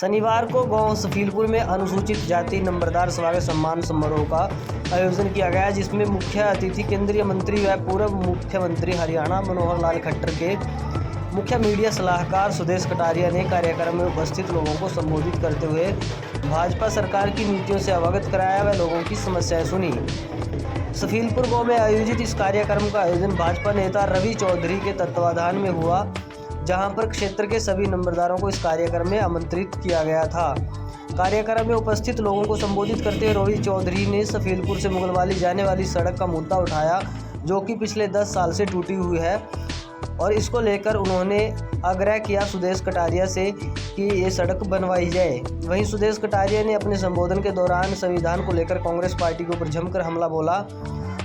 शनिवार को गांव सफीलपुर में अनुसूचित जाति नंबरदार स्वागत सम्मान समारोह का आयोजन किया गया, जिसमें मुख्य अतिथि केंद्रीय मंत्री व पूर्व मुख्यमंत्री हरियाणा मनोहर लाल खट्टर के मुख्य मीडिया सलाहकार सुदेश कटारिया ने कार्यक्रम में उपस्थित लोगों को संबोधित करते हुए भाजपा सरकार की नीतियों से अवगत कराया व लोगों की समस्याएं सुनी। सफीलपुर गांव में आयोजित इस कार्यक्रम का आयोजन भाजपा नेता रवि चौधरी के तत्वाधान में हुआ, जहां पर क्षेत्र के सभी नंबरदारों को इस कार्यक्रम में आमंत्रित किया गया था। कार्यक्रम में उपस्थित लोगों को संबोधित करते हुए रवि चौधरी ने सफीलपुर से मुगलवाली जाने वाली सड़क का मुद्दा उठाया, जो कि पिछले 10 साल से टूटी हुई है, और इसको लेकर उन्होंने आग्रह किया सुदेश कटारिया से कि ये सड़क बनवाई जाए। वहीं सुदेश कटारिया ने अपने संबोधन के दौरान संविधान को लेकर कांग्रेस पार्टी के ऊपर जमकर हमला बोला।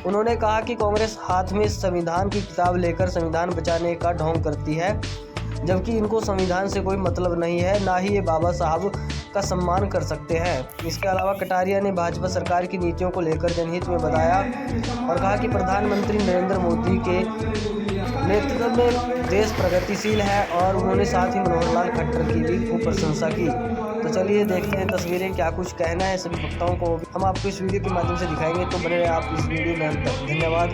उन्होंने कहा कि कांग्रेस हाथ में संविधान की किताब लेकर संविधान बचाने का ढोंग करती है, जबकि इनको संविधान से कोई मतलब नहीं है, ना ही ये बाबा साहब का सम्मान कर सकते हैं। इसके अलावा कटारिया ने भाजपा सरकार की नीतियों को लेकर जनहित में बताया और कहा कि प्रधानमंत्री नरेंद्र मोदी के नेतृत्व में देश प्रगतिशील है, और उन्होंने साथ ही मनोहर लाल खट्टर की भी खूब प्रशंसा की। तो चलिए देखते हैं तस्वीरें, क्या कुछ कहना है सभी वक्ताओं को हम आपको इस वीडियो के माध्यम से दिखाएंगे। तो बने रहे आप इस वीडियो में अंत तक। धन्यवाद।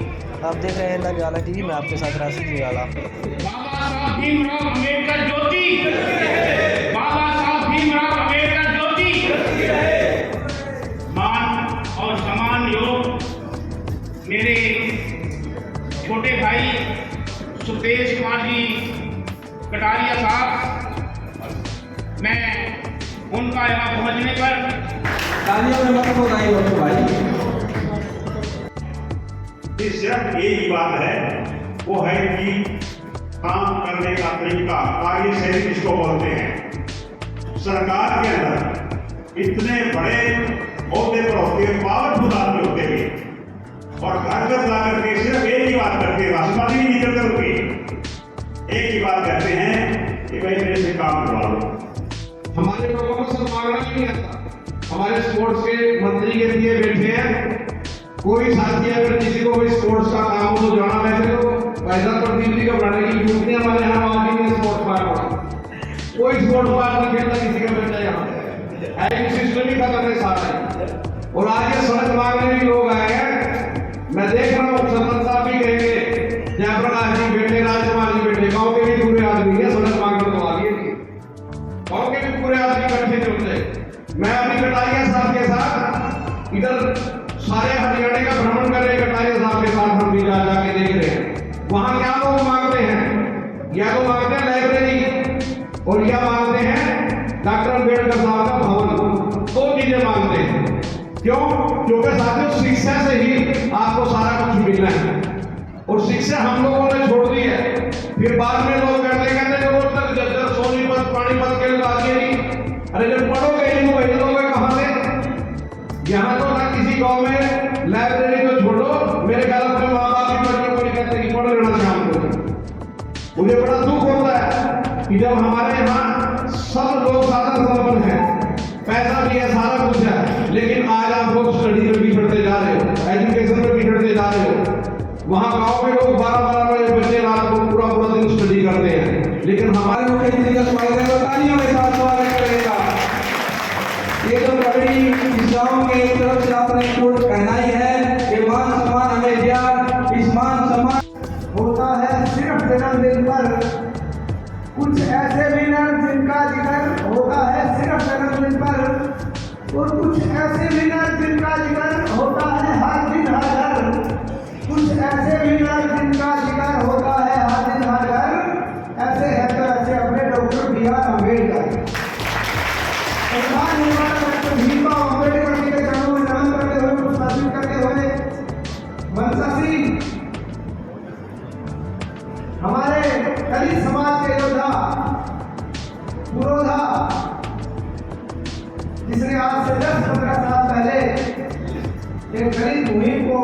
आप देख रहे हैं नरजाला टीवी, मैं आपके साथ राशिद निराला। मान और सम्मान योग मेरे छोटे भाई सुदेश कुमार जी कटारिया साहब, मैं उनका यहाँ पहुँचने पर सिर्फ एक ही बात है, वो है कि काम करने का तरीका, कार्यशैली जिसको बोलते हैं। सरकार के अंदर इतने बड़े ओहदे पर होते हैं, पावरफुल आदमी होते हैं, और घर घर जाकर के सिर्फ एक ही बात करते हैं, राष्ट्रवादी भी नहीं करते होते, एक ही बात कहते हैं कि भाई मेरे से काम करवा लो। हमारे लोगों को सब मांगना नहीं आता। हमारे स्पोर्ट्स के मंत्री के लिए बैठे हैं, कोई साथी अगर किसी को भी स्पोर्ट्स का काम हो तो जाना, वैसे तो पैसा प्रदीप जी का बढ़ाने की जरूरत नहीं। हमारे यहाँ आदमी ने स्पोर्ट्स पार्क, कोई स्पोर्ट्स पार्क नहीं खेलता किसी का बच्चा यहाँ, सिस्टम ही खत्म है सारा। और आज ये सड़क मांगने भी लोग आए हैं। मैं देख रहा हूँ सरपंच साहब भी कहेंगे, जयप्रकाश जी बैठे, राजकुमार जी बैठे, गाँव के भी पूरे आदमी है, सड़क मांगने तो आ गए, गाँव के भी पूरे आदमी इकट्ठे होते। मैं अभी कटारिया साहब के साथ इधर सारे हरियाणा का भ्रमण कर रहे, कटारिया साहब के साथ हम भी जाके देख रहे हैं। वहां क्या लोग मांगते हैं, या तो मांगते हैं लाइब्रेरी, और या मांगते हैं डॉक्टर अम्बेडकर साहब का भवन। दो चीजें मांगते हैं। क्यों? क्योंकि साथियों शिक्षा से ही आपको सारा कुछ मिलना है, और शिक्षा हम लोगों ने छोड़ दी है। फिर बाद में लोग कहते रोज तक जर्जर सोनीपत पानीपत के लोग आगे नहीं। अरे जब पढ़ोगे इनको भेज दोगे कहाँ से? यहाँ तो ना किसी गांव में लाइब्रेरी को छोड़ो, मेरे ख्याल में माँ बाप भी बच्चों को नहीं कहते कि पढ़ लेना शाम को। मुझे बड़ा दुख होता है कि जब हमारे यहाँ सब लोग साधन संपन्न है, पैसा भी है, सारा कुछ है, लेकिन आज आप लोग स्टडी में बिछड़ते जा रहे हो, एजुकेशन में बिछड़ते जा रहे हो। वहाँ गाँव में लोग 12-12 बजे बच्चे रात को पूरा दिन स्टडी करते हैं, लेकिन हमारे ये तो बड़ी इस्लाम के तरफ से आपने कोट पहनाई है कि मान सम्मान हमें दिया। इस मान सम्मान होता है सिर्फ जन्मदिन पर। कुछ ऐसे विनर जिनका जिक्र होता है सिर्फ जन्मदिन पर, और कुछ ऐसे विनर जिनका जिक्र होता है हर दिन हर घर। कुछ ऐसे विनर जिनका जिक्र होता है हर दिन हर घर। ऐसे है तो ऐसे अपने डॉक्टर B.R. अम्बेडकर। भीमराव अम्बेडकर जी के जन्म में नमन करते हुए, पुष्पार्पण करते हुए मनसा सिंह, हमारे दलित समाज के योद्धा पुरोधा, जिसने आज से 10-15 साल पहले एक दलित मुहिम को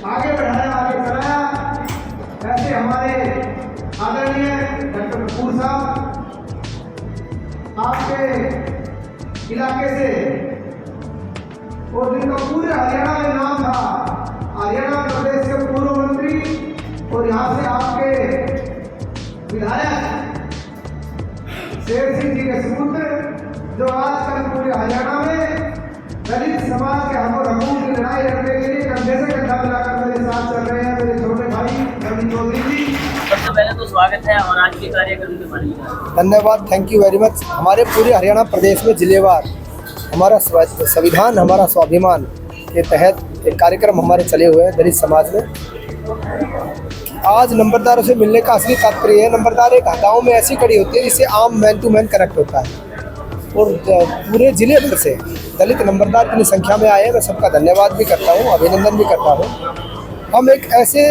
आगे बढ़ाया, आगे चलाया। ऐसे हमारे आदरणीय डॉक्टर कपूर साहब आपके इलाके से, और जिनका पूरे हरियाणा में नाम था, हरियाणा प्रदेश के पूर्व मंत्री, और यहाँ से आपके विधायक शेर सिंह जी के सपुत्र जो आजकल पूरे हरियाणा में दलित समाज के हमों रमून की लड़ाई लड़ने के लिए कंधे से कंधा मिलाकर मेरे साथ चल रहे हैं मेरे छोटे भाई रवि चौधरी जी। सबसे पहले तो स्वागत है और आज के कार्यक्रम के बारे में धन्यवाद, थैंक यू वेरी मच। हमारे पूरे हरियाणा प्रदेश में जिलेवार हमारा संविधान हमारा स्वाभिमान के तहत एक कार्यक्रम हमारे चले हुए हैं दलित समाज में। आज नंबरदारों से मिलने का असली तात्पर्य है, नंबरदार एक गाँव में ऐसी कड़ी होती है जिससे आम मैन टू मैन कनेक्ट होता है और पूरे जिले भर से दलित नंबरदार इतनी संख्या में आए हैं। मैं सबका धन्यवाद भी करता हूँ, अभिनंदन भी करता हूँ। हम एक ऐसे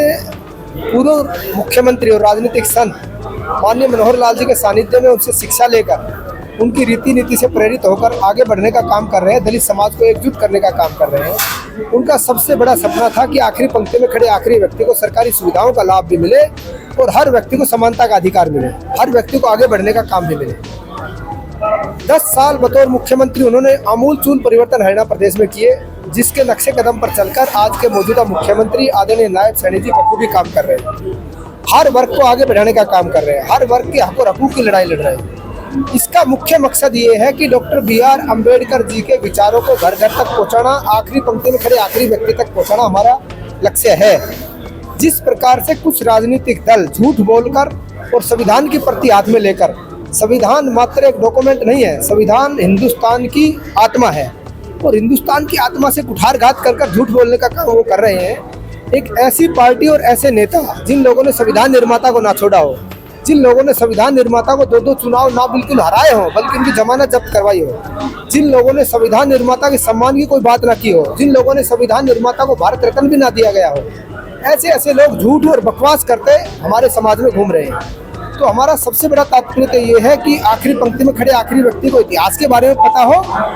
पूर्व मुख्यमंत्री और राजनीतिक संत माननीय मनोहर लाल जी के सानिध्य में उनसे शिक्षा लेकर उनकी रीति नीति से प्रेरित होकर आगे बढ़ने का काम कर रहे हैं, दलित समाज को एकजुट करने का काम कर रहे हैं। उनका सबसे बड़ा सपना था कि आखिरी पंक्ति में खड़े आखिरी व्यक्ति को सरकारी सुविधाओं का लाभ भी मिले और हर व्यक्ति को समानता का अधिकार मिले, हर व्यक्ति को आगे बढ़ने का काम भी मिले। 10 साल बतौर मुख्यमंत्री उन्होंने आमूलचूल परिवर्तन हरियाणा प्रदेश में किए, जिसके नक्शे कदम पर चलकर आज के मौजूदा मुख्यमंत्री आदरणीय नायब सैनी जी बखूबी काम कर रहे हैं। हर वर्ग को आगे बढ़ाने का काम कर रहे हैं, हर वर्ग के हक और हकूक की लड़ाई लड़ रहे हैं। इसका मुख्य मकसद ये है कि डॉक्टर B.R. अम्बेडकर जी के विचारों को घर घर तक पहुंचाना, आखिरी पंक्ति में खड़े आखिरी व्यक्ति तक पहुंचाना हमारा लक्ष्य है। जिस प्रकार से कुछ राजनीतिक दल झूठ बोलकर और संविधान की प्रति हाथ में लेकर, संविधान मात्र एक डॉक्यूमेंट नहीं है, संविधान हिंदुस्तान की आत्मा है और हिंदुस्तान की आत्मा से कुठारघात कर झूठ बोलने का काम वो कर रहे हैं। एक ऐसी पार्टी और ऐसे नेता जिन लोगों ने संविधान निर्माता को ना छोड़ा हो, जिन लोगों ने संविधान निर्माता को 2-2 चुनाव ना बिल्कुल हराए हो बल्कि उनकी जमानत जब्त करवाई हो, जिन लोगों ने संविधान निर्माता के सम्मान की कोई बात ना की हो, जिन लोगों ने संविधान निर्माता को भारत रत्न भी ना दिया गया हो, ऐसे ऐसे लोग झूठ और बकवास करते हमारे समाज में घूम रहे हैं। तो हमारा सबसे बड़ा तात्पर्य तो ये है कि आखिरी पंक्ति में खड़े आखिरी व्यक्ति को इतिहास के बारे में पता हो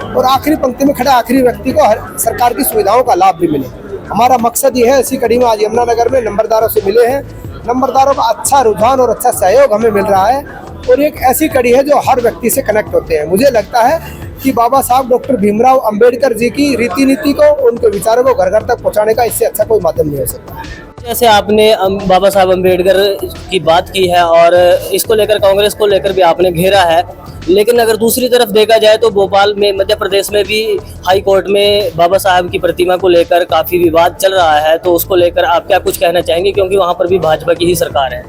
और आखिरी पंक्ति में खड़े आखिरी व्यक्ति को हर सरकार की सुविधाओं का लाभ भी मिले। हमारा मकसद ये है। इसी कड़ी में आज यमुनानगर में नंबरदारों से मिले हैं। नंबरदारों का अच्छा रुझान और अच्छा सहयोग हमें मिल रहा है और एक ऐसी कड़ी है जो हर व्यक्ति से कनेक्ट होते हैं। मुझे लगता है कि बाबा साहब डॉक्टर भीमराव अंबेडकर जी की रीति नीति को, उनके विचारों को घर घर तक पहुंचाने का इससे अच्छा कोई माध्यम नहीं हो सकता। जैसे आपने बाबा साहब अम्बेडकर की बात की है और इसको लेकर कांग्रेस को लेकर भी आपने घेरा है, लेकिन अगर दूसरी तरफ देखा जाए तो भोपाल में मध्य प्रदेश में भी हाई कोर्ट में बाबा साहब की प्रतिमा को लेकर काफ़ी विवाद चल रहा है, तो उसको लेकर आप क्या कुछ कहना चाहेंगे, क्योंकि वहाँ पर भी भाजपा की ही सरकार है।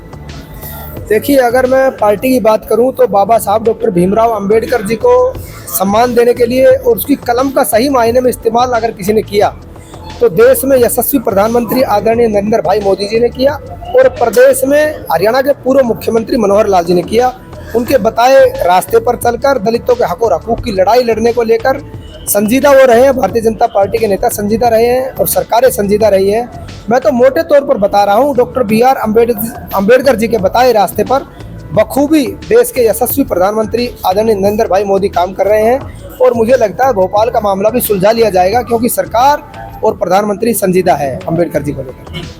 देखिए, अगर मैं पार्टी की बात करूं तो बाबा साहब डॉक्टर भीमराव अंबेडकर जी को सम्मान देने के लिए और उसकी कलम का सही मायने में इस्तेमाल अगर किसी ने किया तो देश में यशस्वी प्रधानमंत्री आदरणीय नरेंद्र भाई मोदी जी ने किया और प्रदेश में हरियाणा के पूर्व मुख्यमंत्री मनोहर लाल जी ने किया। उनके बताए रास्ते पर चलकर दलितों के हक और हकूक की लड़ाई लड़ने को लेकर संजीदा वो रहे हैं। भारतीय जनता पार्टी के नेता संजीदा रहे हैं और सरकारें संजीदा रही है। मैं तो मोटे तौर पर बता रहा हूँ, डॉक्टर B.R. अम्बेडकर जी के बताए रास्ते पर बखूबी देश के यशस्वी प्रधानमंत्री आदरणीय नरेंद्र भाई मोदी काम कर रहे हैं और मुझे लगता है भोपाल का मामला भी सुलझा लिया जाएगा, क्योंकि सरकार और प्रधानमंत्री संजीदा है अम्बेडकर जी को लेकर।